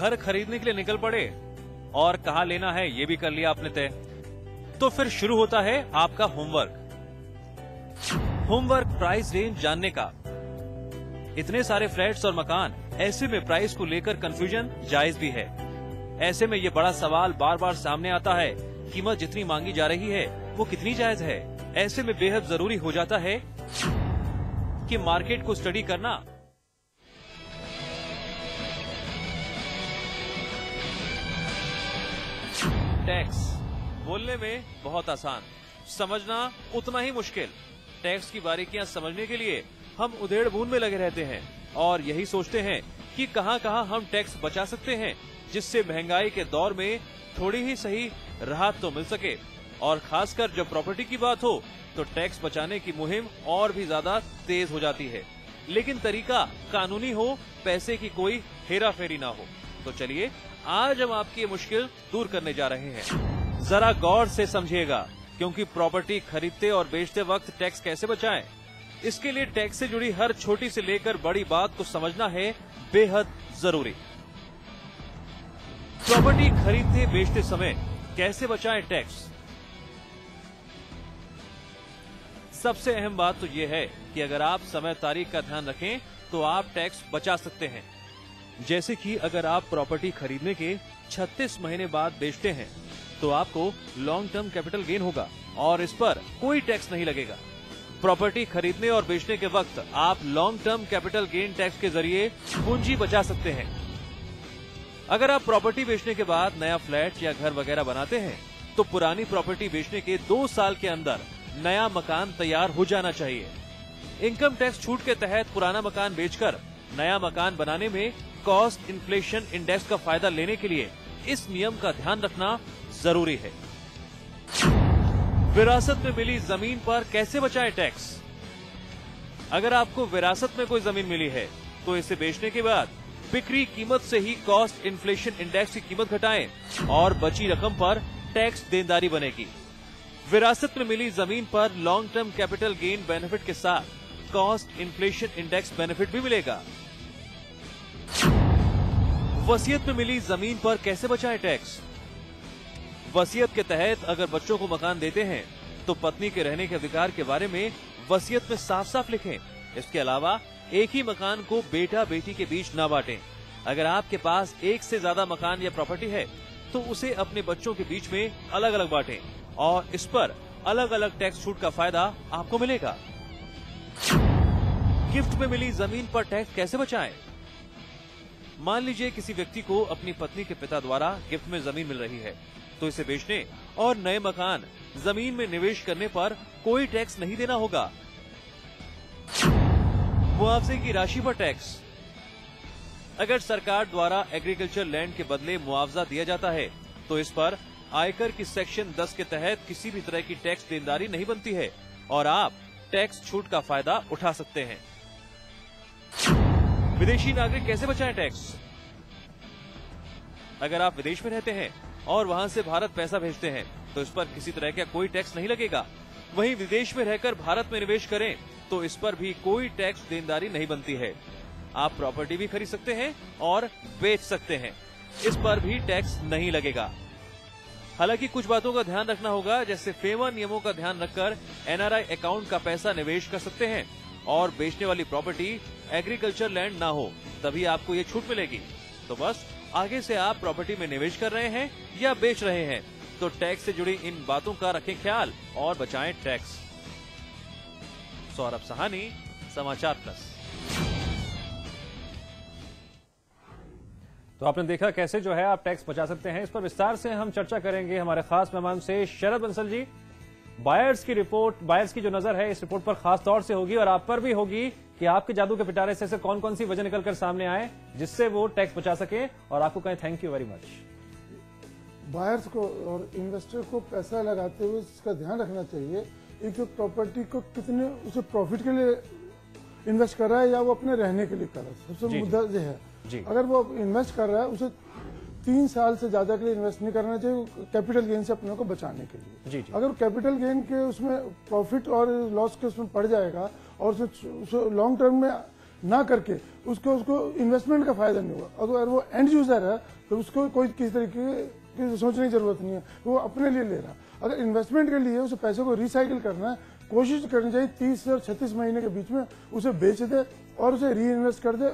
घर खरीदने के लिए निकल पड़े और कहाँ लेना है ये भी कर लिया आपने तय, तो फिर शुरू होता है आपका होमवर्क प्राइस रेंज जानने का। इतने सारे फ्लैट्स और मकान, ऐसे में प्राइस को लेकर कंफ्यूजन जायज भी है। ऐसे में ये बड़ा सवाल बार बार सामने आता है, कीमत जितनी मांगी जा रही है वो कितनी जायज है। ऐसे में बेहद जरूरी हो जाता है कि मार्केट को स्टडी करना। टैक्स बोलने में बहुत आसान, समझना उतना ही मुश्किल। टैक्स की बारीकियां समझने के लिए हम उधेड़-बुन में लगे रहते हैं और यही सोचते हैं कि कहां-कहां हम टैक्स बचा सकते हैं, जिससे महंगाई के दौर में थोड़ी ही सही राहत तो मिल सके। और खासकर जब प्रॉपर्टी की बात हो तो टैक्स बचाने की मुहिम और भी ज्यादा तेज हो जाती है। लेकिन तरीका कानूनी हो, पैसे की कोई हेरा फेरी ना हो। तो चलिए आज हम आपकी ये मुश्किल दूर करने जा रहे हैं। जरा गौर से समझिएगा, क्योंकि प्रॉपर्टी खरीदते और बेचते वक्त टैक्स कैसे बचाएं, इसके लिए टैक्स से जुड़ी हर छोटी से लेकर बड़ी बात को समझना है बेहद जरूरी। प्रॉपर्टी खरीदते बेचते समय कैसे बचाएं टैक्स? सबसे अहम बात तो यह है कि अगर आप समय तारीख का ध्यान रखें तो आप टैक्स बचा सकते हैं। जैसे कि अगर आप प्रॉपर्टी खरीदने के 36 महीने बाद बेचते हैं तो आपको लॉन्ग टर्म कैपिटल गेन होगा और इस पर कोई टैक्स नहीं लगेगा। प्रॉपर्टी खरीदने और बेचने के वक्त आप long term capital gain tax के जरिए पूंजी बचा सकते हैं। अगर आप प्रॉपर्टी बेचने के बाद नया फ्लैट या घर वगैरह बनाते हैं तो पुरानी प्रॉपर्टी बेचने के 2 साल के अंदर नया मकान तैयार हो जाना चाहिए। इनकम टैक्स छूट के तहत पुराना मकान बेचकर नया मकान बनाने में कॉस्ट इन्फ्लेशन इंडेक्स का फायदा लेने के लिए इस नियम का ध्यान रखना जरूरी है। विरासत में मिली जमीन पर कैसे बचाएं टैक्स? अगर आपको विरासत में कोई जमीन मिली है तो इसे बेचने के बाद बिक्री कीमत से ही कॉस्ट इन्फ्लेशन इंडेक्स की कीमत घटाएं और बची रकम पर टैक्स देनदारी बनेगी। विरासत में मिली जमीन पर long term capital gain benefit के साथ कॉस्ट इन्फ्लेशन इंडेक्स बेनिफिट भी मिलेगा। वसीयत में मिली जमीन पर कैसे बचाएं टैक्स? वसीयत के तहत अगर बच्चों को मकान देते हैं तो पत्नी के रहने के अधिकार के बारे में वसीयत में साफ साफ लिखें। इसके अलावा एक ही मकान को बेटा बेटी के बीच ना बांटें। अगर आपके पास एक से ज्यादा मकान या प्रॉपर्टी है तो उसे अपने बच्चों के बीच में अलग अलग बांटें और इस पर अलग अलग टैक्स छूट का फायदा आपको मिलेगा। गिफ्ट में मिली जमीन पर टैक्स कैसे बचाएं? मान लीजिए किसी व्यक्ति को अपनी पत्नी के पिता द्वारा गिफ्ट में जमीन मिल रही है तो इसे बेचने और नए मकान जमीन में निवेश करने पर कोई टैक्स नहीं देना होगा। मुआवजे की राशि पर टैक्स। अगर सरकार द्वारा एग्रीकल्चर लैंड के बदले मुआवजा दिया जाता है तो इस पर आयकर की सेक्शन 10 के तहत किसी भी तरह की टैक्स देनदारी नहीं बनती है और आप टैक्स छूट का फायदा उठा सकते हैं। विदेशी नागरिक कैसे बचाएं टैक्स? अगर आप विदेश में रहते हैं और वहां से भारत पैसा भेजते हैं तो इस पर किसी तरह का कोई टैक्स नहीं लगेगा। वहीं विदेश में रहकर भारत में निवेश करें तो इस पर भी कोई टैक्स देनदारी नहीं बनती है। आप प्रॉपर्टी भी खरीद सकते हैं और बेच सकते हैं, इस पर भी टैक्स नहीं लगेगा। हालांकि कुछ बातों का ध्यान रखना होगा, जैसे फेमा नियमों का ध्यान रखकर एनआरआई अकाउंट का पैसा निवेश कर सकते हैं और बेचने वाली प्रॉपर्टी एग्रीकल्चर लैंड ना हो, तभी आपको ये छूट मिलेगी। तो बस आगे से आप प्रॉपर्टी में निवेश कर रहे हैं या बेच रहे हैं तो टैक्स से जुड़ी इन बातों का रखें ख्याल और बचाएं टैक्स। सौरभ सहानी, समाचार प्लस। तो आपने देखा कैसे जो है आप टैक्स बचा सकते हैं। इस पर विस्तार से हम चर्चा करेंगे हमारे खास मेहमान से। शरद बंसल जी, बायर्स की रिपोर्ट, बायर्स की जो नजर है इस रिपोर्ट पर खास तौर से होगी और आप पर भी होगी कि आपके जादू के पिटारे से कौन कौन सी वजह निकलकर सामने आए जिससे वो टैक्स बचा सके और आपको कहें thank you very much. Buyers को और इन्वेस्टर को पैसा लगाते हुए इसका ध्यान रखना चाहिए एक प्रॉपर्टी को कितने उसे प्रॉफिट के लिए इन्वेस्ट कर रहा है या वो अपने रहने के लिए कर रहा है। सबसे मुद्दा ये है अगर वो इन्वेस्ट कर रहा है उसे 3 साल से ज्यादा के लिए इन्वेस्ट नहीं करना चाहिए कैपिटल गेन से अपने को बचाने के लिए। अगर कैपिटल गेन के उसमें प्रॉफिट और लॉस के उसमें पड़ जाएगा और उसे लॉन्ग टर्म में ना करके उसको इन्वेस्टमेंट का फायदा नहीं होगा। अगर वो एंड यूजर है तो उसको कोई किसी तरीके की सोचने की जरूरत नहीं है, वो अपने लिए ले रहा। अगर इन्वेस्टमेंट के लिए उसे पैसे को रिसाइकिल करना है, कोशिश करनी चाहिए 30 और 36 महीने के बीच में उसे बेच दे और उसे री इन्वेस्ट कर दे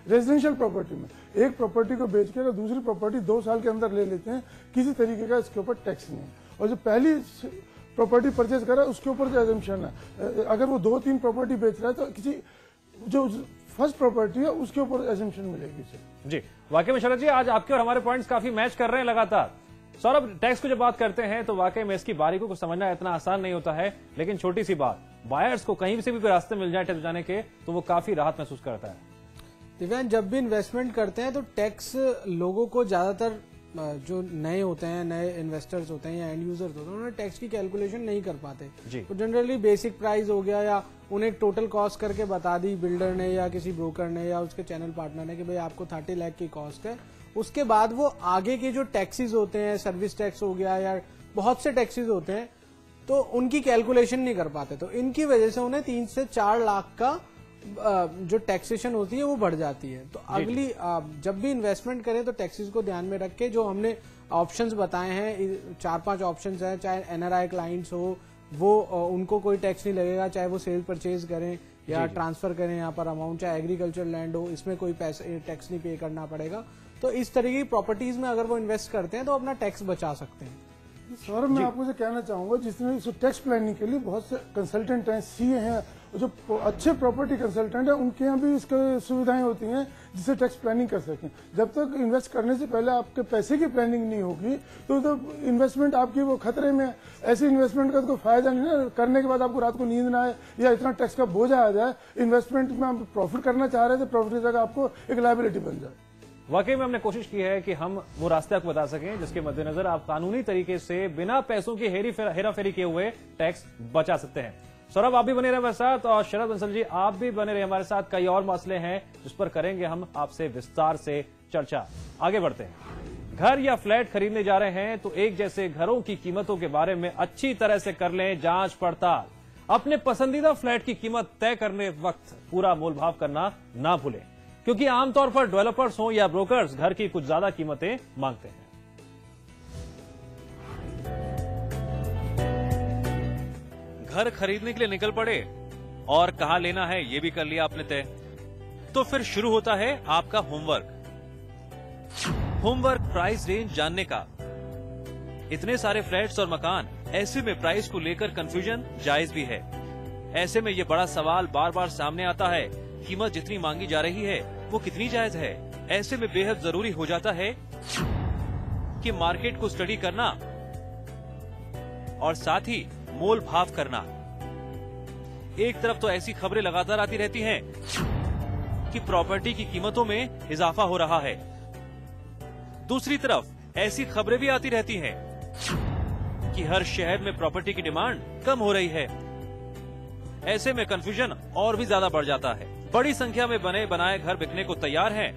रेजिडेंशियल प्रॉपर्टी में। एक प्रॉपर्टी को बेच के अगर दूसरी प्रॉपर्टी 2 साल के अंदर ले लेते हैं, किसी तरीके का इसके ऊपर टैक्स नहीं है। और जो पहली प्रॉपर्टी परचेज करा उसके ऊपर जो एजम्पशन है, अगर वो 2-3 प्रॉपर्टी बेच रहा है तो किसी जो फर्स्ट प्रॉपर्टी है उसके ऊपर एजम्पशन मिलेगी उसे। जी, वाकई में शरद जी आज आपके और हमारे पॉइंट्स काफी मैच कर रहे हैं लगातार। सौरभ, टैक्स को जब बात करते हैं तो वाकई में इसकी बारीकी को समझना इतना आसान नहीं होता है, लेकिन छोटी सी बात, बायर्स को कहीं से भी रास्ते मिल जाए टैक्स बचाने के तो वो काफी राहत महसूस करता है। दिव्यांग, जब भी इन्वेस्टमेंट करते हैं तो टैक्स लोगों को ज्यादातर जो नए होते हैं, नए इन्वेस्टर्स होते हैं या एंड यूजर्स होते हैं, उन्हें टैक्स की कैलकुलेशन नहीं कर पाते। तो जनरली बेसिक प्राइस हो गया या उन्हें टोटल कॉस्ट करके बता दी बिल्डर ने या किसी ब्रोकर ने या उसके चैनल पार्टनर ने कि भाई आपको 30 लाख की कॉस्ट है। उसके बाद वो आगे के जो टैक्सेस होते हैं, सर्विस टैक्स हो गया या बहुत से टैक्सेस होते हैं, तो उनकी कैलकुलेशन नहीं कर पाते। तो इनकी वजह से उन्हें 3 से 4 लाख का जो टैक्सेशन होती है वो बढ़ जाती है। तो अगली जब भी इन्वेस्टमेंट करें तो टैक्सेस को ध्यान में रख के जो हमने ऑप्शंस बताए हैं, 4-5 ऑप्शंस हैं, चाहे एनआरआई क्लाइंट्स हो वो उनको कोई टैक्स नहीं लगेगा, चाहे वो सेल परचेज करें या ट्रांसफर करें यहाँ पर अमाउंट, चाहे एग्रीकल्चर लैंड हो, इसमें कोई पैसे टैक्स नहीं पे करना पड़ेगा। तो इस तरीके की प्रॉपर्टीज में अगर वो इन्वेस्ट करते हैं तो अपना टैक्स बचा सकते हैं। सौरभ, मैं आपको से कहना चाहूंगा, जिसमें टैक्स प्लानिंग के लिए बहुत से कंसल्टेंट हैं, सीए हैं, जो अच्छे प्रॉपर्टी कंसल्टेंट हैं, उनके यहाँ भी इसके सुविधाएं होती हैं जिससे टैक्स प्लानिंग कर सकें। जब तक इन्वेस्ट करने से पहले आपके पैसे की प्लानिंग नहीं होगी तो इन्वेस्टमेंट आपकी वो खतरे में। ऐसे इन्वेस्टमेंट का तो फायदा नहीं ना, करने के बाद आपको रात को नींद ना आए या इतना टैक्स का बोझ आ जाए। इन्वेस्टमेंट में आप प्रॉफिट करना चाह रहे थे, प्रॉफिट की जगह आपको एक लायबिलिटी बन जाए। वाकई में हमने कोशिश की है कि हम वो रास्ते आपको बता सकें जिसके मद्देनजर आप कानूनी तरीके से बिना पैसों की हेराफेरी किए हुए टैक्स बचा सकते हैं। सौरभ, आप भी बने रहे हमारे साथ और शरद बंसल जी आप भी बने रहे हमारे साथ। कई और मसले हैं जिस पर करेंगे हम आपसे विस्तार से चर्चा। आगे बढ़ते हैं। घर या फ्लैट खरीदने जा रहे हैं तो एक जैसे घरों की कीमतों के बारे में अच्छी तरह से कर लें जांच पड़ताल। अपने पसंदीदा फ्लैट की कीमत तय करने वक्त पूरा मोलभाव करना ना भूलें, क्योंकि आमतौर पर डेवलपर्स हों या ब्रोकर्स घर की कुछ ज्यादा कीमतें मांगते हैं। घर खरीदने के लिए निकल पड़े और कहां लेना है ये भी कर लिया आपने तय। तो फिर शुरू होता है आपका होमवर्क प्राइस रेंज जानने का। इतने सारे फ्लैट्स और मकान, ऐसे में प्राइस को लेकर कंफ्यूजन जायज भी है। ऐसे में ये बड़ा सवाल बार बार सामने आता है, कीमत जितनी मांगी जा रही है वो कितनी जायज है। ऐसे में बेहद जरूरी हो जाता है कि मार्केट को स्टडी करना और साथ ही मोल भाव करना। एक तरफ तो ऐसी खबरें लगातार आती रहती हैं कि प्रॉपर्टी की कीमतों में इजाफा हो रहा है, दूसरी तरफ ऐसी खबरें भी आती रहती हैं कि हर शहर में प्रॉपर्टी की डिमांड कम हो रही है। ऐसे में कंफ्यूजन और भी ज्यादा बढ़ जाता है। बड़ी संख्या में बने बनाए घर बिकने को तैयार हैं,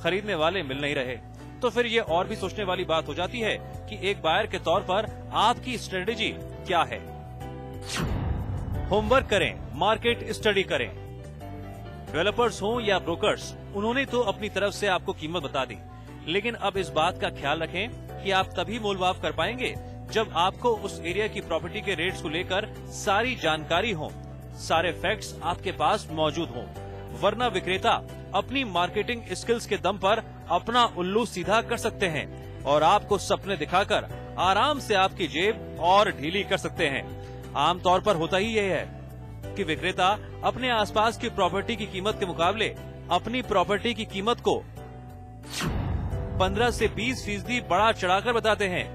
खरीदने वाले मिल नहीं रहे। तो फिर ये और भी सोचने वाली बात हो जाती है कि एक बायर के तौर पर आपकी स्ट्रेटेजी क्या है। होमवर्क करें, मार्केट स्टडी करें। डेवलपर्स हों या ब्रोकर्स, उन्होंने तो अपनी तरफ से आपको कीमत बता दी, लेकिन अब इस बात का ख्याल रखें कि आप तभी मोलभाव कर पाएंगे जब आपको उस एरिया की प्रॉपर्टी के रेट्स को लेकर सारी जानकारी हो, सारे फैक्ट्स आपके पास मौजूद हों। वरना विक्रेता अपनी मार्केटिंग स्किल्स के दम पर अपना उल्लू सीधा कर सकते हैं और आपको सपने दिखाकर आराम से आपकी जेब और ढीली कर सकते हैं। आमतौर पर होता ही यह है कि विक्रेता अपने आसपास की प्रॉपर्टी की कीमत के मुकाबले अपनी प्रॉपर्टी की कीमत को 15 से 20% बढ़ा चढ़ाकर बताते हैं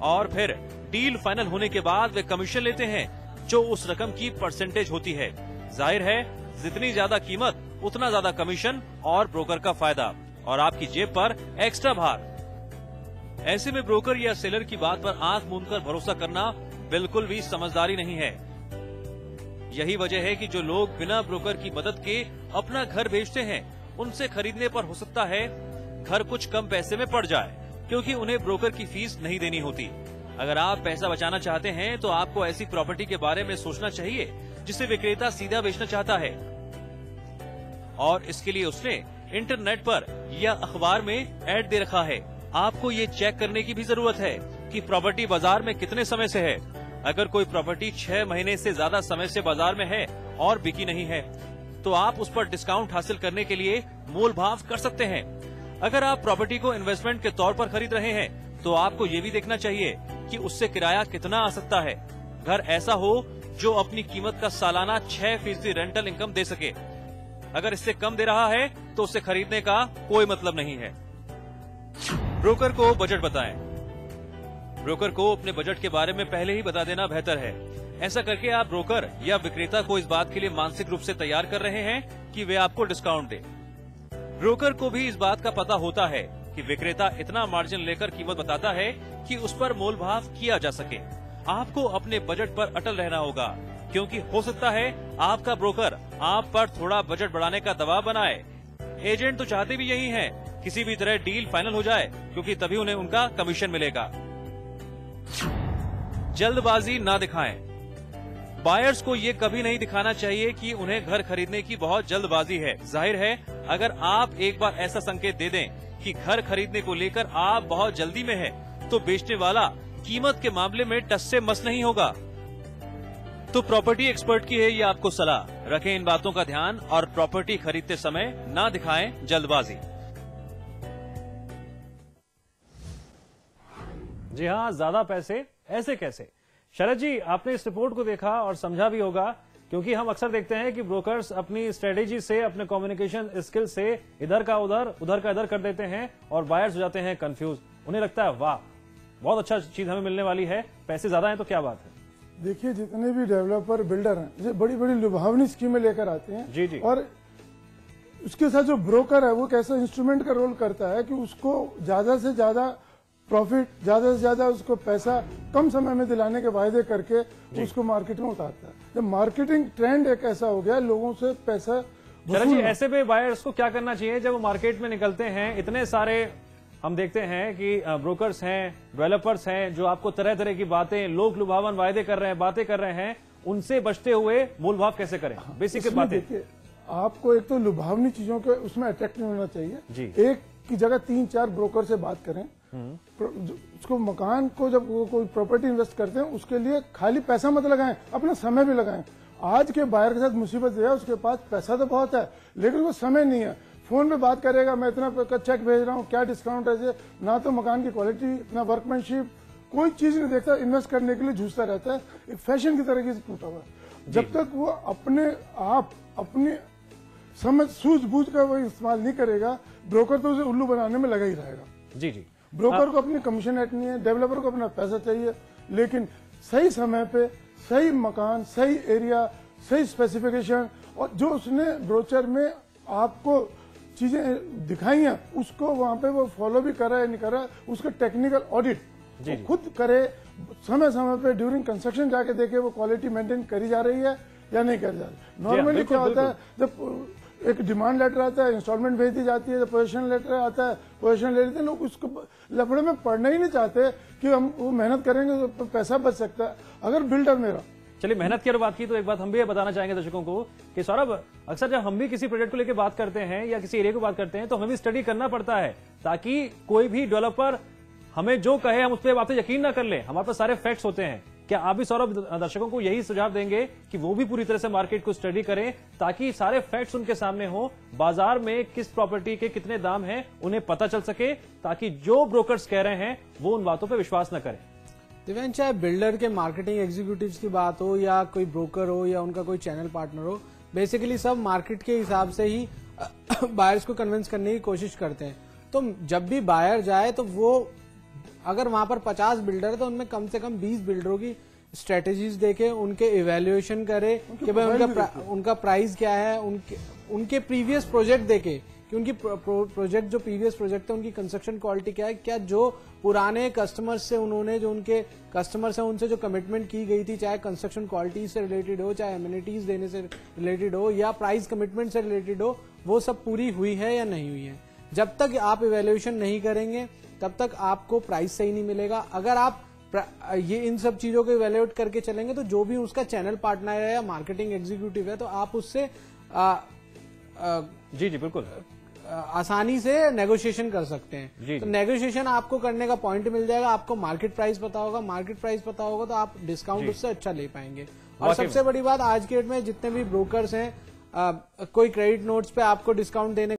और फिर डील फाइनल होने के बाद वे कमीशन लेते हैं जो उस रकम की परसेंटेज होती है। जाहिर है जितनी ज्यादा कीमत उतना ज्यादा कमीशन और ब्रोकर का फायदा और आपकी जेब पर एक्स्ट्रा भार। ऐसे में ब्रोकर या सेलर की बात पर आंख मूंदकर भरोसा करना बिल्कुल भी समझदारी नहीं है। यही वजह है कि जो लोग बिना ब्रोकर की मदद के अपना घर बेचते हैं, उनसे खरीदने पर हो सकता है घर कुछ कम पैसे में पड़ जाए, क्योंकि उन्हें ब्रोकर की फीस नहीं देनी होती। अगर आप पैसा बचाना चाहते हैं तो आपको ऐसी प्रॉपर्टी के बारे में सोचना चाहिए जिसे विक्रेता सीधा बेचना चाहता है। और इसके लिए उसने इंटरनेट पर या अखबार में ऐड दे रखा है। आपको ये चेक करने की भी जरूरत है कि प्रॉपर्टी बाजार में कितने समय से है। अगर कोई प्रॉपर्टी 6 महीने से ज्यादा समय से बाजार में है और बिकी नहीं है तो आप उस पर डिस्काउंट हासिल करने के लिए मोल भाव कर सकते हैं। अगर आप प्रॉपर्टी को इन्वेस्टमेंट के तौर पर खरीद रहे हैं तो आपको ये भी देखना चाहिए कि उससे किराया कितना आ सकता है। घर ऐसा हो जो अपनी कीमत का सालाना 6% रेंटल इनकम दे सके। अगर इससे कम दे रहा है तो उसे खरीदने का कोई मतलब नहीं है। ब्रोकर को बजट बताएं। ब्रोकर को अपने बजट के बारे में पहले ही बता देना बेहतर है। ऐसा करके आप ब्रोकर या विक्रेता को इस बात के लिए मानसिक रूप से तैयार कर रहे हैं कि वे आपको डिस्काउंट दे। ब्रोकर को भी इस बात का पता होता है कि विक्रेता इतना मार्जिन लेकर कीमत बताता है कि उस पर मोल भाव किया जा सके। आपको अपने बजट पर अटल रहना होगा, क्योंकि हो सकता है आपका ब्रोकर आप पर थोड़ा बजट बढ़ाने का दबाव बनाए। एजेंट तो चाहते भी यही हैं, किसी भी तरह डील फाइनल हो जाए, क्योंकि तभी उन्हें उनका कमीशन मिलेगा। जल्दबाजी ना दिखाएं। बायर्स को ये कभी नहीं दिखाना चाहिए कि उन्हें घर खरीदने की बहुत जल्दबाजी है। जाहिर है, अगर आप एक बार ऐसा संकेत दे दें कि घर खरीदने को लेकर आप बहुत जल्दी में हैं, तो बेचने वाला कीमत के मामले में टस से मस नहीं होगा। तो प्रॉपर्टी एक्सपर्ट की है ये आपको सलाह, रखें इन बातों का ध्यान और प्रॉपर्टी खरीदते समय ना दिखाएं जल्दबाजी। जी हाँ, ज्यादा पैसे ऐसे कैसे। शरद जी, आपने इस रिपोर्ट को देखा और समझा भी होगा, क्योंकि हम अक्सर देखते हैं कि ब्रोकर्स अपनी स्ट्रेटेजी से, अपने कम्युनिकेशन स्किल से इधर का उधर का इधर कर देते हैं और बायर्स हो जाते हैं कंफ्यूज। उन्हें लगता है वाह बहुत अच्छा चीज हमें मिलने वाली है, पैसे ज्यादा हैं तो क्या बात है। देखिए, जितने भी डेवलपर बिल्डर हैं, ये बड़ी बड़ी लुभावनी स्कीमें लेकर आते हैं। जी जी। और उसके साथ जो ब्रोकर है वो कैसा इंस्ट्रूमेंट का रोल करता है कि उसको ज्यादा से ज्यादा प्रॉफिट, ज्यादा से ज्यादा उसको पैसा कम समय में दिलाने के वायदे करके उसको मार्केट में उतारता है। जब मार्केटिंग ट्रेंड एक ऐसा हो गया, लोगों से पैसा शरद जी, ऐसे में बायर्स को क्या करना चाहिए जब वो मार्केट में निकलते हैं? इतने सारे हम देखते हैं कि ब्रोकर्स हैं, डेवलपर्स हैं, जो आपको तरह तरह की बातें, लोक लुभावन वायदे कर रहे हैं, बातें कर रहे हैं, उनसे बचते हुए मूल भाव कैसे करें? बेसिक बातें। देखिए, आपको एक तो लुभावनी चीजों के उसमें अट्रैक्ट नहीं होना चाहिए जी। एक की जगह 3-4 ब्रोकर से बात करें। उसको मकान को जब वो कोई प्रॉपर्टी इन्वेस्ट करते हैं, उसके लिए खाली पैसा मत लगाएं, अपना समय भी लगाएं। आज के बायर के साथ मुसीबत है, उसके पास पैसा तो बहुत है लेकिन वो समय नहीं है। फोन पे बात करेगा, मैं इतना चेक भेज रहा हूँ, क्या डिस्काउंट है, ना तो मकान की क्वालिटी, ना वर्कमैनशिप, कोई चीज नहीं देखता। इन्वेस्ट करने के लिए जूझता रहता है, एक फैशन की तरह से टूटा हुआ है। जब तक वो अपने आप अपनी समझ सूझबूझ का वो इस्तेमाल नहीं करेगा, ब्रोकर तो उसे उल्लू बनाने में लगा ही रहेगा। जी जी। ब्रोकर को अपनी कमीशन हटनी है, डेवलपर को अपना पैसा चाहिए, लेकिन सही समय पे सही मकान, सही एरिया, सही स्पेसिफिकेशन, और जो उसने ब्रोचर में आपको चीजें दिखाई हैं उसको वहां पे वो फॉलो भी कर रहा है नहीं कर रहा है, उसका टेक्निकल ऑडिट खुद करे, समय समय पे ड्यूरिंग कंस्ट्रक्शन जाके देखे वो क्वालिटी मेंटेन करी जा रही है या नहीं करी जा रही। नॉर्मली क्या होता है, जब एक डिमांड लेटर आता है, इंस्टॉलमेंट भेज दी जाती है, जब पोजीशन लेटर आता है, पोजीशन ले लेते हैं लोग, उसको लफड़े में पढ़ना ही नहीं चाहते कि हम वो मेहनत करेंगे तो पैसा बच सकता है। अगर बिल्डर मेरा, चलिए मेहनत की बात की तो एक बात हम भी बताना चाहेंगे दर्शकों को कि सौरभ, अक्सर जब हम भी किसी प्रोजेक्ट को लेकर बात करते हैं या किसी एरिया को बात करते हैं तो हमें भी स्टडी करना पड़ता है, ताकि कोई भी डेवलपर हमें जो कहे हम उस पर बातें यकीन ना कर ले। हमारे पास सारे फैक्ट्स होते हैं। क्या आप भी सौरभ दर्शकों को यही सुझाव देंगे कि वो भी पूरी तरह से मार्केट को स्टडी करें, ताकि सारे फैक्ट्स उनके सामने हो, बाजार में किस प्रॉपर्टी के कितने दाम हैं उन्हें पता चल सके, ताकि जो ब्रोकर्स कह रहे हैं वो उन बातों पर विश्वास न करें? दिव्यांश, चाहे बिल्डर के मार्केटिंग एग्जीक्यूटिव्स की बात हो या कोई ब्रोकर हो या उनका कोई चैनल पार्टनर हो, बेसिकली सब मार्केट के हिसाब से ही बायर्स को कन्विंस करने की कोशिश करते हैं। तो जब भी बायर जाए तो वो अगर वहां पर 50 बिल्डर है तो उनमें कम से कम 20 बिल्डरों की स्ट्रेटेजीज देखे, उनके इवैल्यूएशन करे कि भाई उनका प्राइस क्या है, उनके प्रीवियस प्रोजेक्ट देखे कि उनकी प्रोजेक्ट जो प्रीवियस प्रोजेक्ट है उनकी कंस्ट्रक्शन क्वालिटी क्या है, क्या जो पुराने कस्टमर्स से उन्होंने, जो उनके कस्टमर्स हैं उनसे जो कमिटमेंट की गई थी, चाहे कंस्ट्रक्शन क्वालिटी से रिलेटेड हो, चाहे एमिनिटीज देने से रिलेटेड हो या प्राइस कमिटमेंट से रिलेटेड हो, वो सब पूरी हुई है या नहीं हुई है। जब तक आप इवैल्यूएशन नहीं करेंगे तब तक आपको प्राइस सही नहीं मिलेगा। अगर आप ये इन सब चीजों को इवैल्यूएट करके चलेंगे तो जो भी उसका चैनल पार्टनर है या मार्केटिंग एग्जीक्यूटिव है तो आप उससे जी जी बिल्कुल, आसानी से नेगोशिएशन कर सकते हैं। तो नेगोशिएशन आपको करने का पॉइंट मिल जाएगा, आपको मार्केट प्राइस पता होगा, मार्केट प्राइस पता होगा तो आप डिस्काउंट उससे अच्छा ले पाएंगे। और सबसे बड़ी बात, आज के डेट में जितने भी ब्रोकर्स हैं, कोई क्रेडिट नोट्स पे आपको डिस्काउंट देने